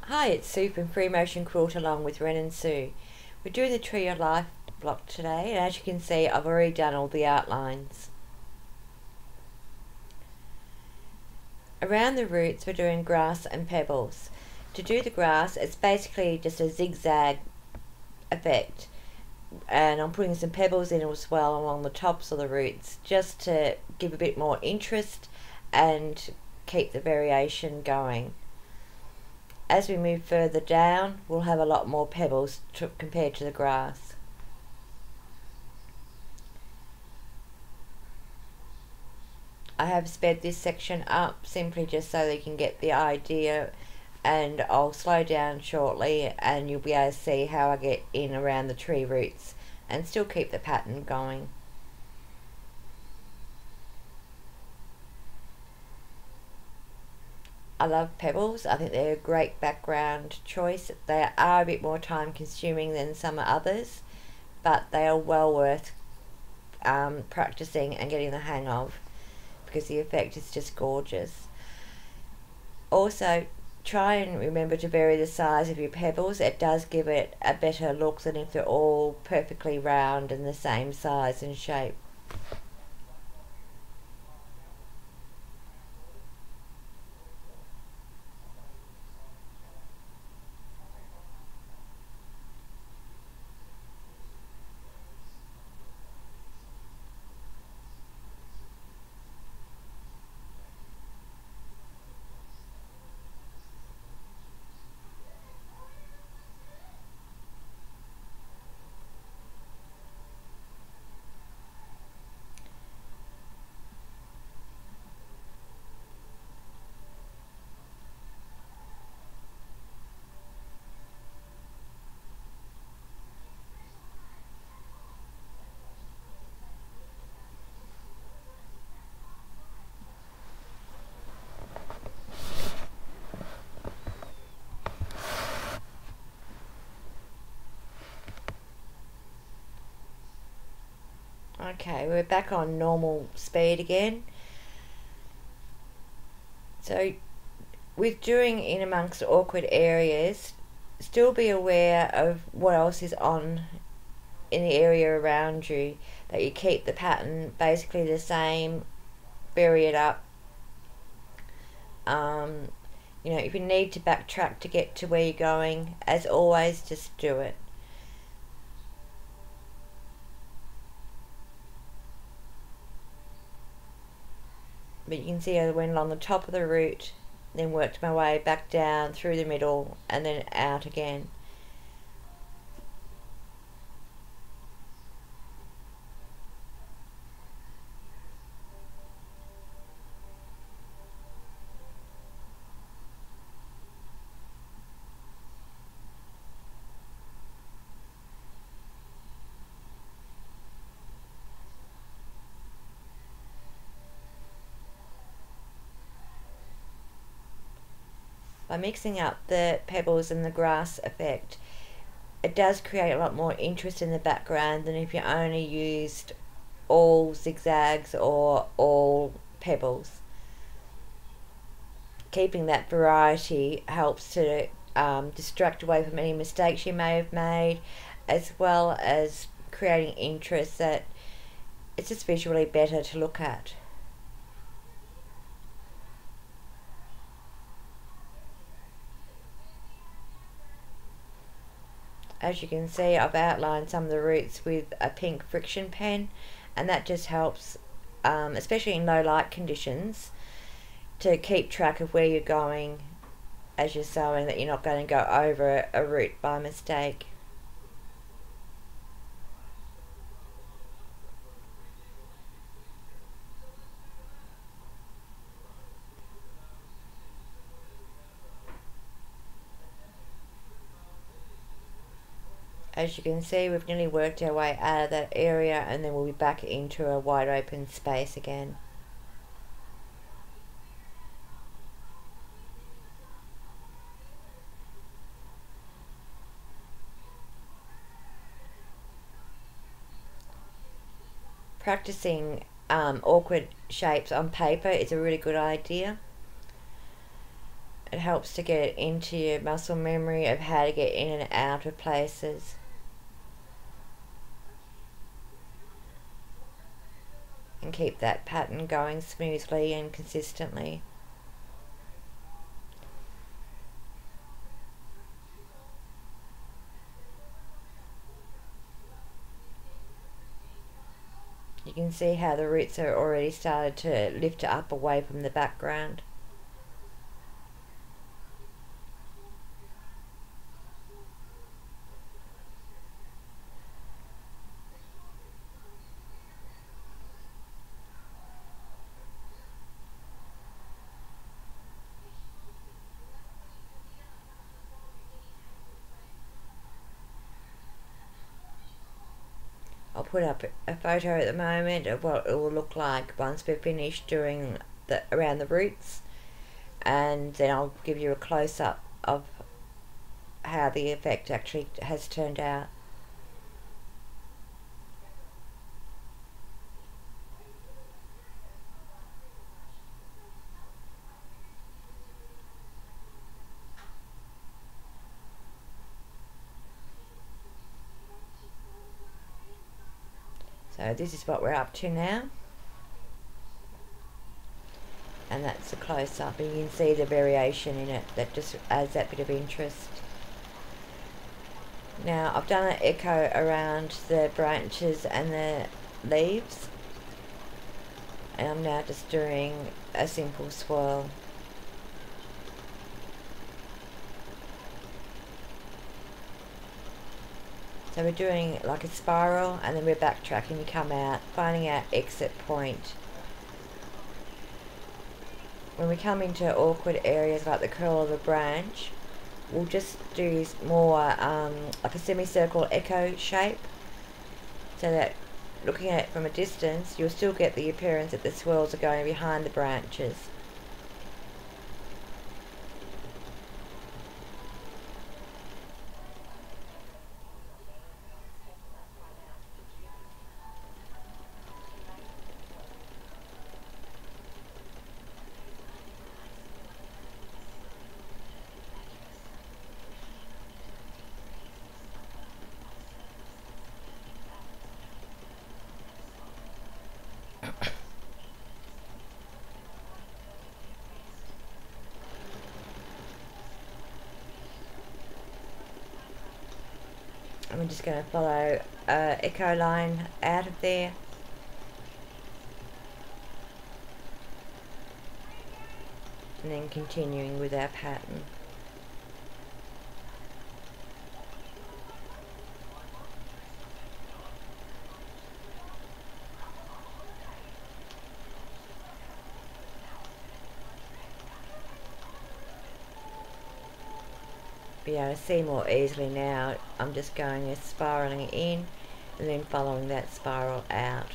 Hi, it's Sue from Free Motion Quilt along with Ren and Sue. We're doing the Tree of Life block today, and as you can see I've already done all the outlines. Around the roots we're doing grass and pebbles. To do the grass, it's basically just a zigzag effect, and I'm putting some pebbles in as well along the tops of the roots just to give a bit more interest and keep the variation going. As we move further down, we'll have a lot more pebbles compared to the grass. I have sped this section up simply just so that you can get the idea, and I'll slow down shortly and you'll be able to see how I get in around the tree roots and still keep the pattern going. I love pebbles. I think they're a great background choice. They are a bit more time consuming than some others, but they are well worth practicing and getting the hang of because the effect is just gorgeous. Also, try and remember to vary the size of your pebbles. It does give it a better look than if they're all perfectly round and the same size and shape. Okay, we're back on normal speed again. So with doing in amongst awkward areas, still be aware of what else is on in the area around you, that you keep the pattern basically the same, vary it up. You know, if you need to backtrack to get to where you're going, as always, just do it. But you can see I went along the top of the root, then worked my way back down through the middle and then out again. By mixing up the pebbles and the grass effect, it does create a lot more interest in the background than if you only used all zigzags or all pebbles. Keeping that variety helps to distract away from any mistakes you may have made, as well as creating interest that it's just visually better to look at. As you can see, I've outlined some of the roots with a pink friction pen, and that just helps, especially in low light conditions, to keep track of where you're going as you're sewing, that you're not going to go over a root by mistake. As you can see, we've nearly worked our way out of that area, and then we'll be back into a wide open space again. Practicing awkward shapes on paper is a really good idea. It helps to get into your muscle memory of how to get in and out of places. And keep that pattern going smoothly and consistently. You can see how the roots are already started to lift up away from the background. I'll put up a photo at the moment of what it will look like once we're finished doing around the roots, and then I'll give you a close-up of how the effect actually has turned out. So this is what we're up to now, and that's a close-up, and you can see the variation in it that just adds that bit of interest. Now I've done an echo around the branches and the leaves, and I'm now just doing a simple swirl. So we're doing like a spiral, and then we're backtracking to come out, finding our exit point. When we come into awkward areas like the curl of the branch, we'll just do more like a semicircle echo shape, so that looking at it from a distance, you'll still get the appearance that the swirls are going behind the branches. I'm just going to follow an echo line out of there. And then continuing with our pattern. Be able to see more easily now. I'm just going spiraling in and then following that spiral out.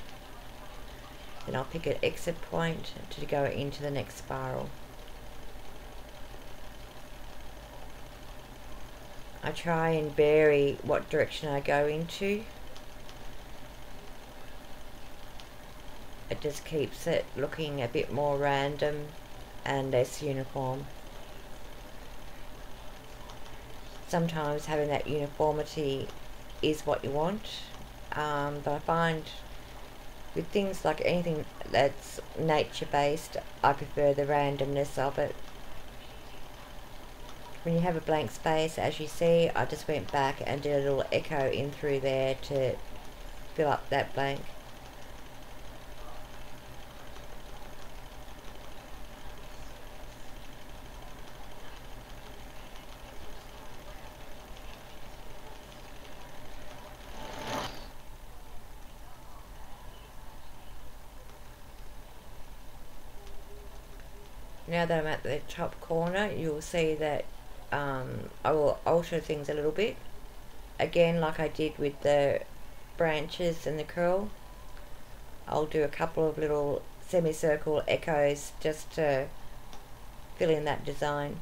Then I'll pick an exit point to go into the next spiral. I try and vary what direction I go into. It just keeps it looking a bit more random and less uniform. Sometimes having that uniformity is what you want, but I find with things like anything that's nature based, I prefer the randomness of it. When you have a blank space, as you see, I just went back and did a little echo in through there to fill up that blank. Now that I'm at the top corner, you'll see that I will alter things a little bit. Again, like I did with the branches and the curl, I'll do a couple of little semicircle echoes just to fill in that design.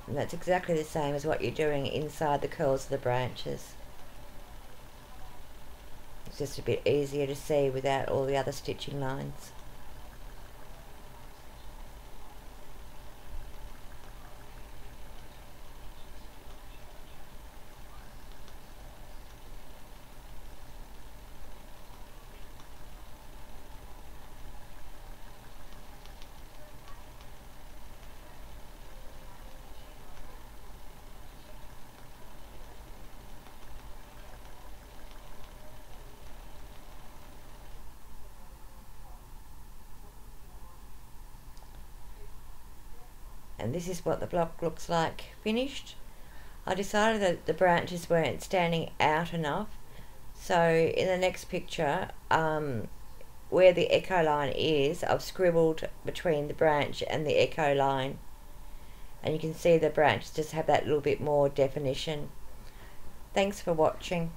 And that's exactly the same as what you're doing inside the curls of the branches. It's just a bit easier to see without all the other stitching lines. And this is what the block looks like finished. I decided that the branches weren't standing out enough, so in the next picture, where the echo line is, I've scribbled between the branch and the echo line, and you can see the branches just have that little bit more definition. Thanks for watching.